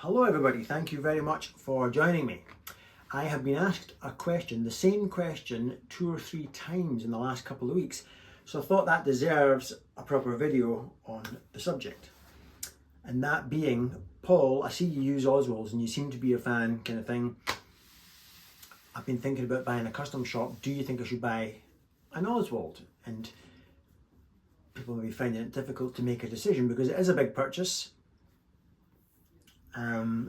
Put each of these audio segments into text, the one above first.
Hello everybody, thank you very much for joining me. I have been asked a question, the same question 2 or 3 times in the last couple of weeks, so I thought that deserves a proper video on the subject. And that being, Paul, I see you use Oswalds and you seem to be a fan kind of thing. I've been thinking about buying a custom shop. Do you think I should buy an Oswald? And people may be finding it difficult to make a decision because it is a big purchase.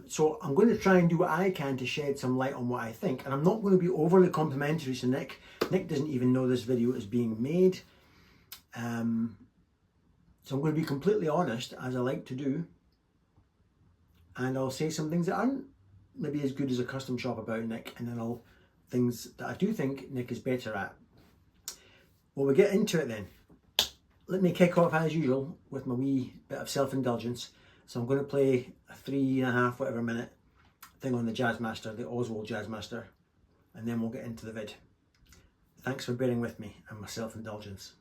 So I'm going to try and do what I can to shed some light on what I think, and I'm not going to be overly complimentary to Nick. Nick doesn't even know this video is being made, so I'm going to be completely honest, as I like to do, and I'll say some things that aren't maybe as good as a custom shop about Nick, and then I'll things that I do think Nick is better at. Well, we get into it then. Let me kick off as usual with my wee bit of self-indulgence. So I'm going to play a 3.5 whatever minute thing on the Jazzmaster, the Oswald Jazzmaster, and then we'll get into the vid. Thanks for bearing with me and my self-indulgence.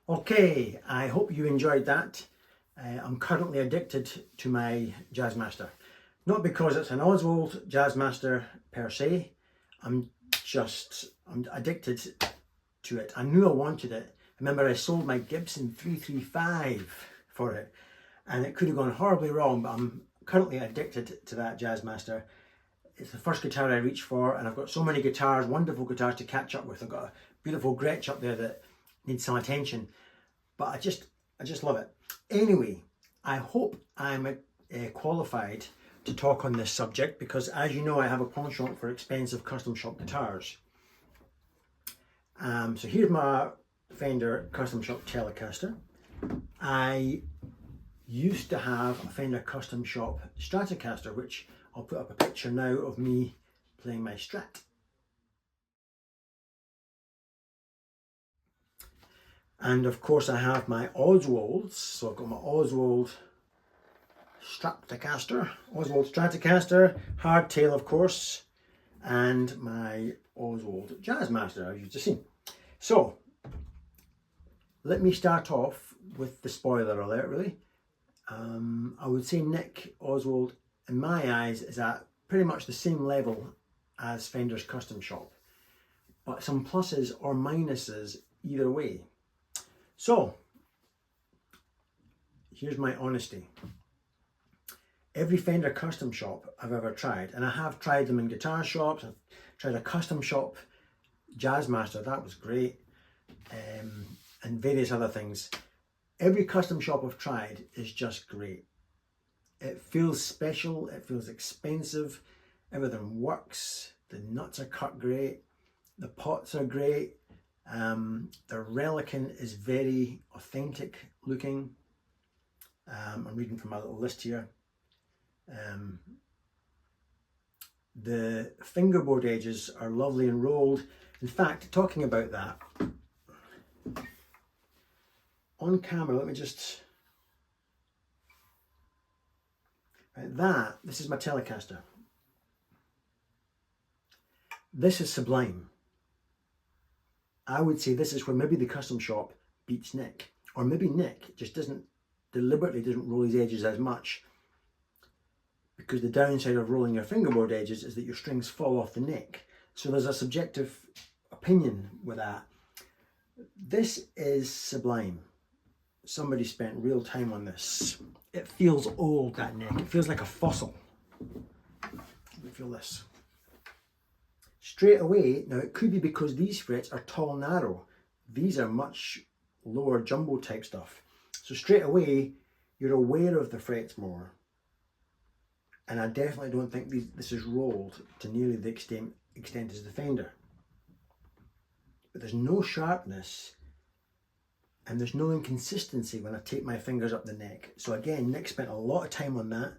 Okay, I hope you enjoyed that. I'm currently addicted to my Jazzmaster. Not because it's an Oswald Jazzmaster per se, I'm addicted to it. I knew I wanted it. Remember, I sold my Gibson 335 for it, and it could have gone horribly wrong, but I'm currently addicted to that Jazzmaster. It's the first guitar I reached for, and I've got so many guitars, wonderful guitars to catch up with. I've got a beautiful Gretsch up there that needs some attention, but I just love it. Anyway, I hope I'm qualified to talk on this subject, because as you know, I have a penchant for expensive custom shop guitars. So here's my Fender custom shop Telecaster. I used to have a Fender custom shop Stratocaster, which I'll put up a picture now of me playing my Strat. And of course I have my Oswalds, so I've got my Oswald Stratocaster, Oswald Stratocaster, hardtail of course, and my Oswald Jazzmaster, as you've just seen. So let me start off with the spoiler alert, really. I would say Nick Oswald, in my eyes, is at pretty much the same level as Fender's custom shop, but some pluses or minuses either way. So here's my honesty. Every Fender custom shop I've ever tried, and I have tried them in guitar shops, I've tried a custom shop Jazzmaster, that was great, and various other things. Every custom shop I've tried is just great. It feels special, it feels expensive, everything works, the nuts are cut great, the pots are great, the relican is very authentic looking. I'm reading from my little list here. The fingerboard edges are lovely and rolled. In fact, talking about that, on camera, let me just, this is my Telecaster. This is sublime. I would say this is where maybe the custom shop beats Nick, or maybe Nick just deliberately doesn't roll his edges as much, because the downside of rolling your fingerboard edges is that your strings fall off the neck. So there's a subjective opinion with that. This is sublime. Somebody spent real time on this. It feels old, that neck. It feels like a fossil. Let me feel this. Straight away, now it could be because these frets are tall, narrow. These are much lower jumbo type stuff. So straight away, you're aware of the frets more. And I definitely don't think this is rolled to nearly the extent as the Fender. But there's no sharpness and there's no inconsistency when I take my fingers up the neck. So again, Nick spent a lot of time on that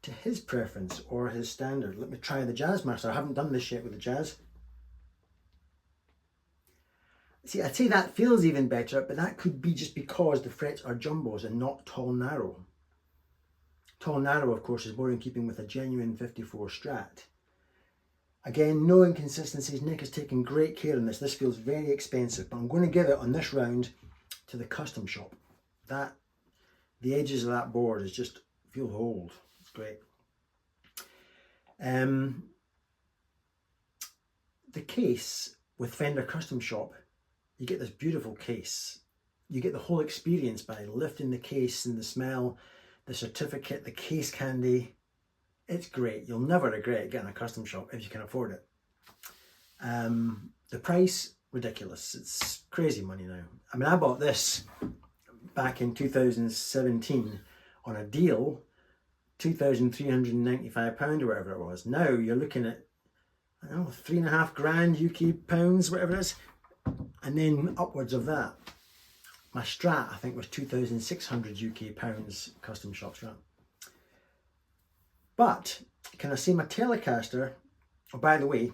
to his preference or his standard. Let me try the Jazzmaster. I haven't done this yet with the Jazz. See, I'd say that feels even better, but that could be just because the frets are jumbos and not tall, narrow. Tall narrow, of course, is more in keeping with a genuine 54 Strat. Again, no inconsistencies. Nick has taken great care in this. This feels very expensive, but I'm going to give it on this round to the custom shop. The edges of that board is just feel old. It's great. The case with Fender Custom Shop, you get this beautiful case. You get the whole experience by lifting the case and the smell, the certificate, the case candy. It's great. You'll never regret getting a custom shop if you can afford it. The price, ridiculous. It's crazy money now. I mean, I bought this back in 2017 on a deal, £2,395 or whatever it was. Now you're looking at, I don't know, £3.5 grand UK pounds, whatever it is, and then upwards of that. My Strat, I think, was 2,600 UK pounds custom shop Strat. But can I say my Telecaster? Oh, by the way,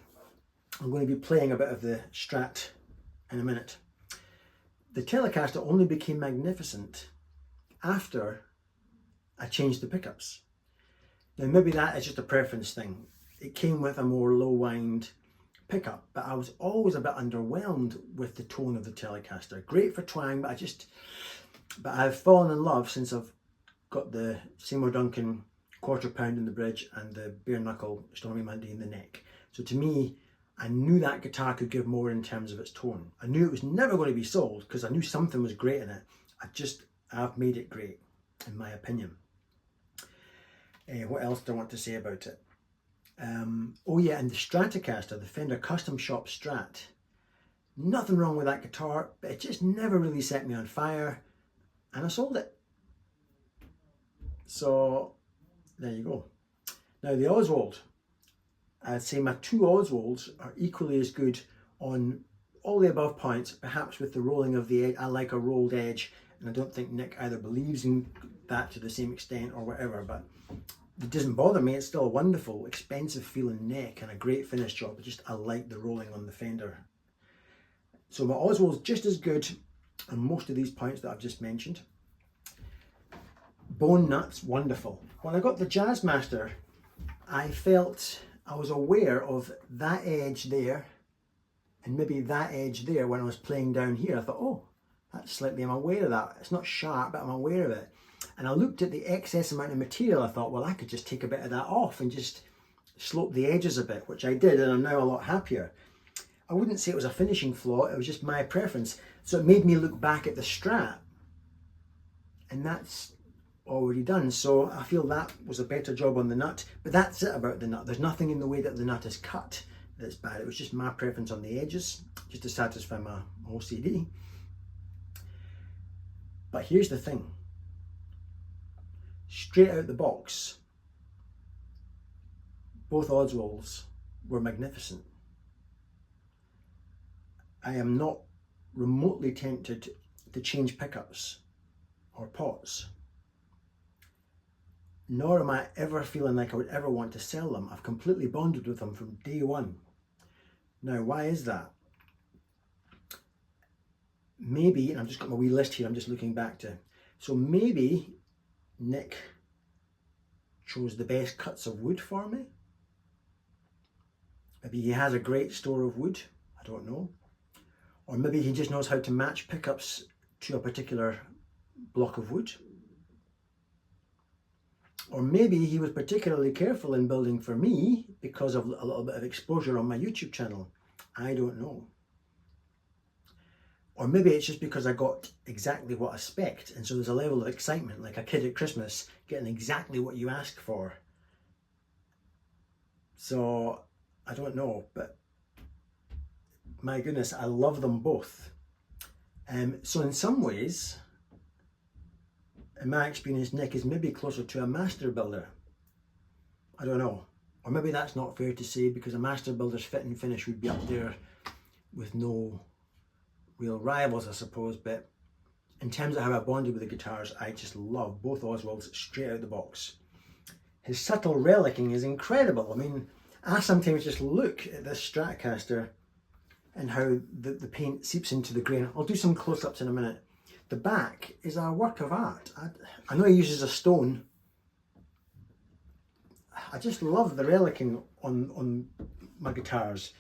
I'm going to be playing a bit of the Strat in a minute. The Telecaster only became magnificent after I changed the pickups. Now maybe that is just a preference thing. It came with a more low wind pickup, but I was always a bit underwhelmed with the tone of the Telecaster. Great for twang, but I've fallen in love since I've got the Seymour Duncan quarter pound in the bridge and the bare knuckle Stormy Monday in the neck. So to me, I knew that guitar could give more in terms of its tone. I knew it was never going to be sold because I knew something was great in it. I've made it great, in my opinion. What else do I want to say about it? Oh yeah, and the Stratocaster, the Fender Custom Shop Strat. Nothing wrong with that guitar, but it just never really set me on fire, and I sold it. So there you go. Now the Oswald, I'd say my two Oswalds are equally as good on all the above points, perhaps with the rolling of the edge. I like a rolled edge, and I don't think Nick either believes in that to the same extent or whatever, but it doesn't bother me. It's still a wonderful, expensive feeling neck and a great finish job. I like the rolling on the Fender. So my Oswald's just as good on most of these points that I've just mentioned. Bone nuts, wonderful. When I got the Jazzmaster, I was aware of that edge there and maybe that edge there when I was playing down here. I thought, oh, that's slightly, I'm aware of that. It's not sharp, but I'm aware of it. And I looked at the excess amount of material. I thought, well, I could just take a bit of that off and just slope the edges a bit, which I did, and I'm now a lot happier. I wouldn't say it was a finishing flaw, it was just my preference. So it made me look back at the Strat, and that's already done. So I feel that was a better job on the nut, but that's it about the nut. There's nothing in the way that the nut is cut that's bad. It was just my preference on the edges, just to satisfy my OCD. But here's the thing. Straight out the box, both Oswalds were magnificent. I am not remotely tempted to change pickups or pots, nor am I ever feeling like I would ever want to sell them. I've completely bonded with them from day one. Now, why is that? Maybe, and I've just got my wee list here, I'm just looking back to, so maybe Nick chose the best cuts of wood for me. Maybe he has a great store of wood, I don't know. Or maybe he just knows how to match pickups to a particular block of wood. Or maybe he was particularly careful in building for me because of a little bit of exposure on my YouTube channel. I don't know. Or maybe it's just because I got exactly what I spec'd, and so there's a level of excitement, like a kid at Christmas getting exactly what you ask for. So I don't know, but my goodness, I love them both. So in some ways, in my experience, Nick is maybe closer to a master builder. I don't know. Or maybe that's not fair to say, because a master builder's fit and finish would be up there with no real rivals, I suppose. But in terms of how I bonded with the guitars, I just love both Oswalds straight out the box. His subtle relicking is incredible. I mean, I sometimes just look at this Stratocaster and how the paint seeps into the grain. I'll do some close-ups in a minute. The back is a work of art. I know he uses a stone. I just love the relicking on my guitars.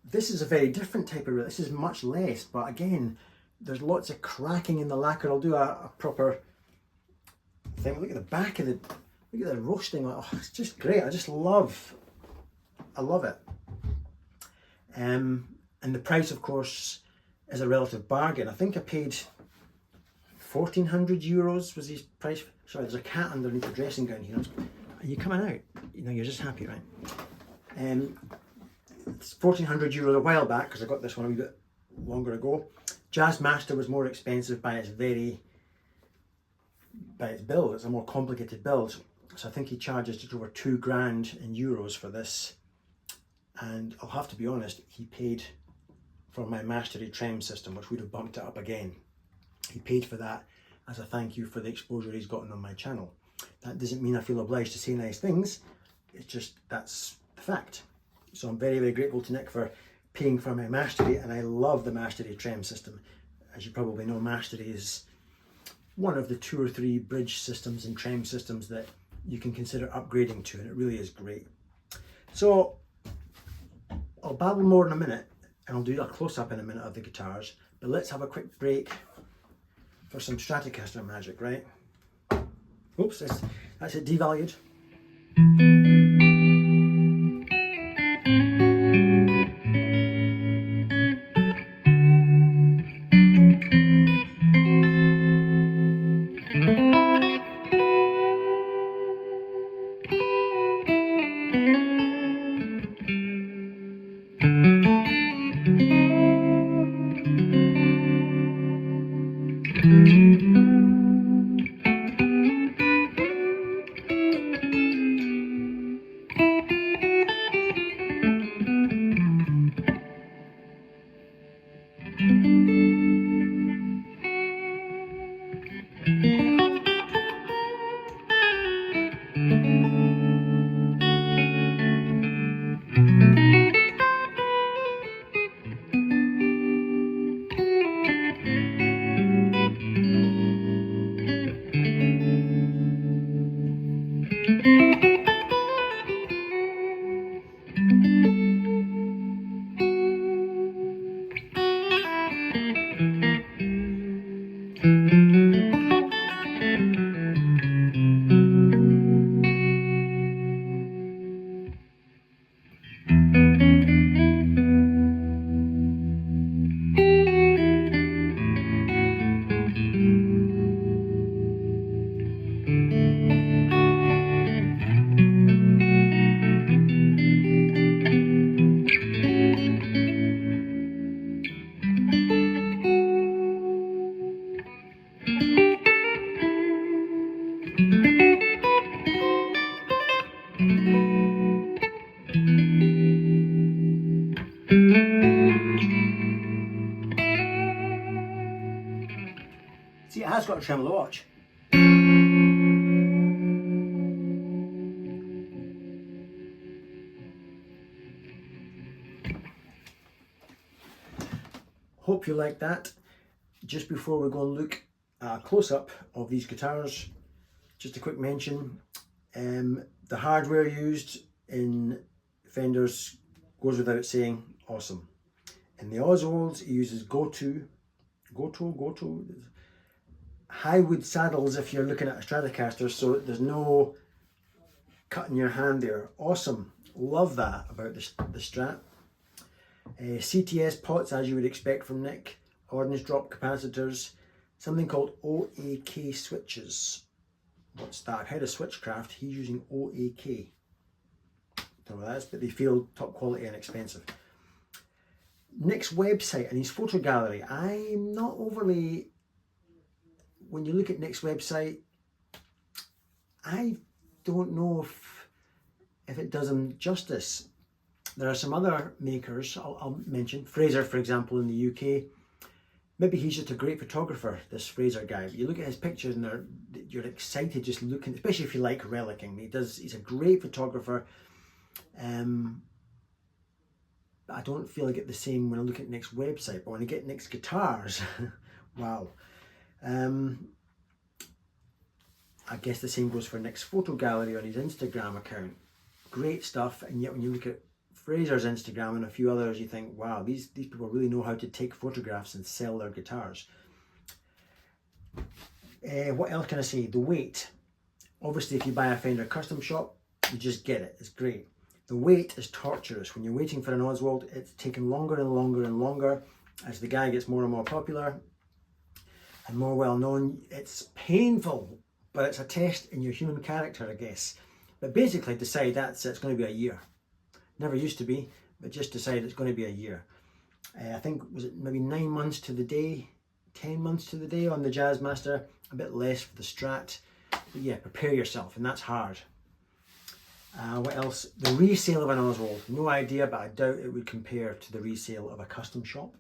This is a very different type of relic. This is much less, but again, there's lots of cracking in the lacquer. I'll do a proper thing. Look at the back of look at the roasting. Oh, it's just great. I love it. And the price, of course, is a relative bargain. I think I paid 1,400 euros was his price. Sorry, there's a cat underneath the dressing gown here. Are you coming out? You know, you're just happy, right? It's 1,400 euros a while back, because I got this one a wee bit longer ago. Jazzmaster was more expensive by its build. It's a more complicated build. So I think he charges just over 2 grand in euros for this. And I'll have to be honest, he paid for my mastery trem system, which would have bumped it up again. He paid for that as a thank you for the exposure he's gotten on my channel. That doesn't mean I feel obliged to say nice things. It's just, that's the fact. So I'm very, very grateful to Nick for paying for my mastery, and I love the mastery trem system. As you probably know, mastery is one of the 2 or 3 bridge systems and trem systems that you can consider upgrading to, and it really is great. So I'll babble more in a minute, and I'll do a close-up in a minute of the guitars, but let's have a quick break for some Stratocaster magic, right? Oops, that's it devalued. See, it has got a tremolo watch. Hope you like that. Just before we go and look at a close-up of these guitars, just a quick mention, the hardware used in Fenders goes without saying, awesome. In the Oswalds, it uses Goto high wood saddles if you're looking at a Stratocaster, so there's no cutting your hand there. Awesome, love that about the Strat. CTS pots, as you would expect from Nick, ordnance drop capacitors, something called OAK switches. What's that? I've heard of Switchcraft, he's using OAK. Don't know what that is, but they feel top quality and expensive. Nick's website and his photo gallery, I'm not overly, when you look at Nick's website, I don't know if it does him justice. There are some other makers I'll mention, Fraser for example in the UK. Maybe he's just a great photographer, this Fraser guy. But you look at his pictures and you're excited just looking, especially if you like relicking. He's a great photographer. I don't feel I get the same when I look at Nick's website, but when I get Nick's guitars, wow. I guess the same goes for Nick's photo gallery on his Instagram account. Great stuff, and yet when you look at Fraser's Instagram and a few others, you think, wow, these people really know how to take photographs and sell their guitars. What else can I say? The weight. Obviously, if you buy a Fender custom shop, you just get it. It's great. The wait is torturous. When you're waiting for an Oswald, it's taking longer and longer and longer as the guy gets more and more popular and more well known. It's painful, but it's a test in your human character, I guess. But basically decide it's going to be a year. Never used to be, but just decide it's going to be a year. I think, was it maybe 9 months to the day, 10 months to the day on the Jazzmaster, a bit less for the Strat. But yeah, prepare yourself, and that's hard. What else? The resale of an Oswald. No idea, but I doubt it would compare to the resale of a custom shop.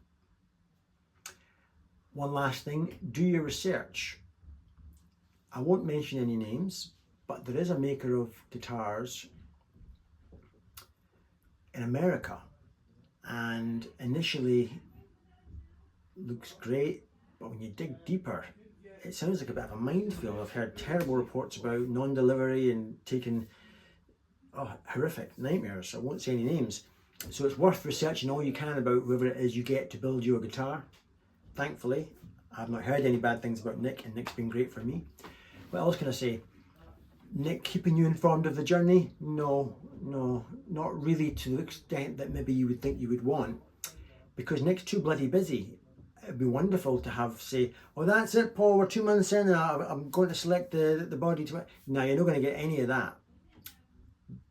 One last thing, do your research. I won't mention any names, but there is a maker of guitars in America, and initially looks great, but when you dig deeper, it sounds like a bit of a minefield. I've heard terrible reports about non-delivery and taking horrific nightmares. I won't say any names. So it's worth researching all you can about whoever it is you get to build you a guitar. Thankfully, I've not heard any bad things about Nick, and Nick's been great for me. What else can I say? Nick keeping you informed of the journey? No, not really to the extent that maybe you would think you would want, because Nick's too bloody busy. It'd be wonderful to have, say, oh, that's it, Paul, we're 2 months in and I'm going to select the body to it. No, you're not going to get any of that,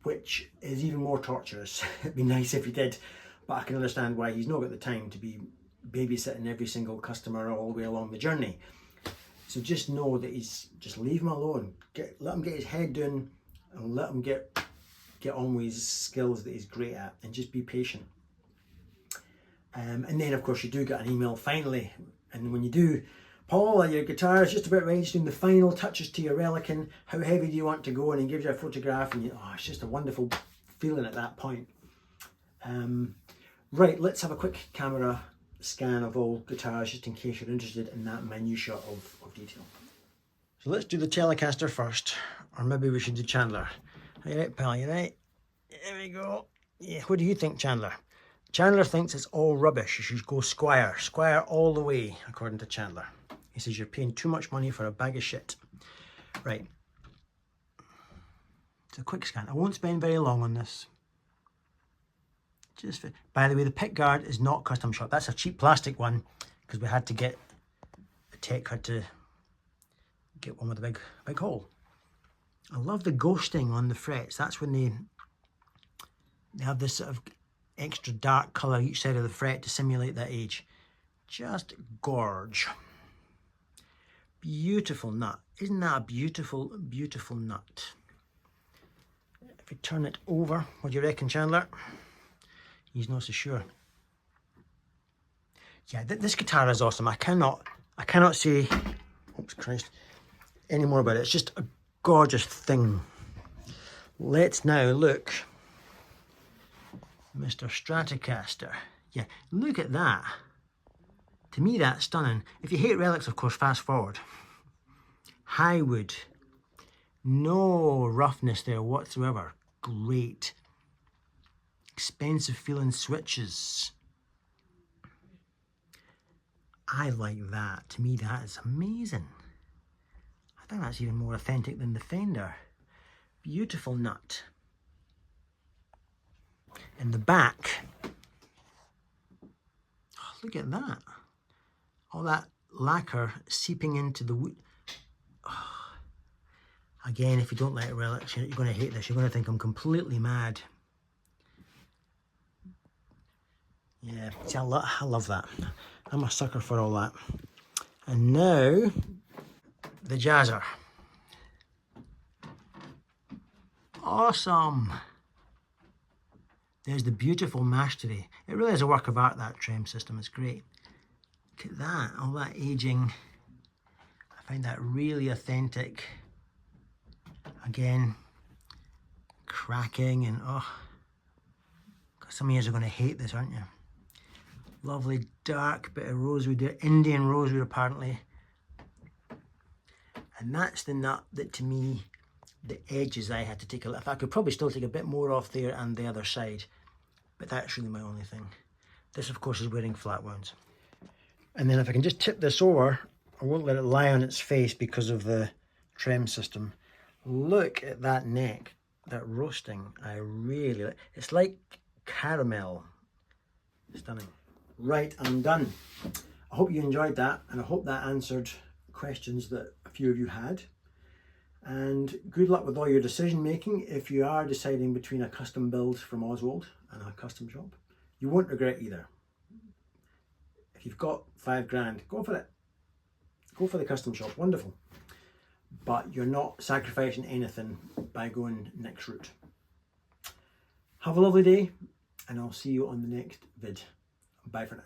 which is even more torturous. It'd be nice if he did, but I can understand why he's not got the time to be babysitting every single customer all the way along the journey. So just know that just leave him alone. Let him get his head down and let him get on with his skills that he's great at, and just be patient. And then of course you do get an email finally, and when you do, Paul, your guitar is just about ready, just doing the final touches to your Relican. How heavy do you want to go? And he gives you a photograph, and it's just a wonderful feeling at that point. Right, let's have a quick camera scan of all guitars, just in case you're interested in that minutiae of detail. So let's do the Telecaster first, or maybe we should do Chandler. Are you right, pal? You right? There we go. Yeah, what do you think, Chandler? Chandler thinks it's all rubbish. You should go Squire. Squire all the way, according to Chandler. He says you're paying too much money for a bag of shit. Right. It's a quick scan. I won't spend very long on this. By the way, the pick guard is not custom shop. That's a cheap plastic one, because we had to get, the tech had to get one with a big hole. I love the ghosting on the frets. That's when they have this sort of extra dark colour each side of the fret to simulate that age. Just gorge. Beautiful nut. Isn't that a beautiful, beautiful nut? If we turn it over, what do you reckon, Chandler? He's not so sure. Yeah, this guitar is awesome. I cannot say, oops Christ, any more about it. It's just a gorgeous thing. Let's now look, Mr. Stratocaster. Yeah, look at that. To me, that's stunning. If you hate relics, of course, fast forward. High wood. No roughness there whatsoever. Great. Expensive feeling switches. I like that. To me, that is amazing. I think that's even more authentic than the Fender. Beautiful nut. In the back, oh, look at that. All that lacquer seeping into the wood. Oh. Again, if you don't like relics, you're going to hate this. You're going to think I'm completely mad. Yeah, see, I love that. I'm a sucker for all that. And now, the Jazzer. Awesome. There's the beautiful mastery. It really is a work of art, that trem system. It's great. Look at that, all that aging. I find that really authentic. Again, cracking and oh. Some of you are going to hate this, aren't you? Lovely dark bit of rosewood, Indian rosewood apparently. And that's the nut that, to me, the edges I had to take a little. I could probably still take a bit more off there and the other side, but that's really my only thing. This, of course, is wearing flat wounds. And then if I can just tip this over, I won't let it lie on its face because of the trem system. Look at that neck, that roasting. I really like. It's like caramel. Stunning. Right, I'm done. I hope you enjoyed that, and I hope that answered questions that a few of you had. And good luck with all your decision making. If you are deciding between a custom build from Oswald and a custom shop, you won't regret either. If you've got £5 grand, go for it. Go for the custom shop, wonderful. But you're not sacrificing anything by going Nick's route. Have a lovely day, and I'll see you on the next vid. Bye for now.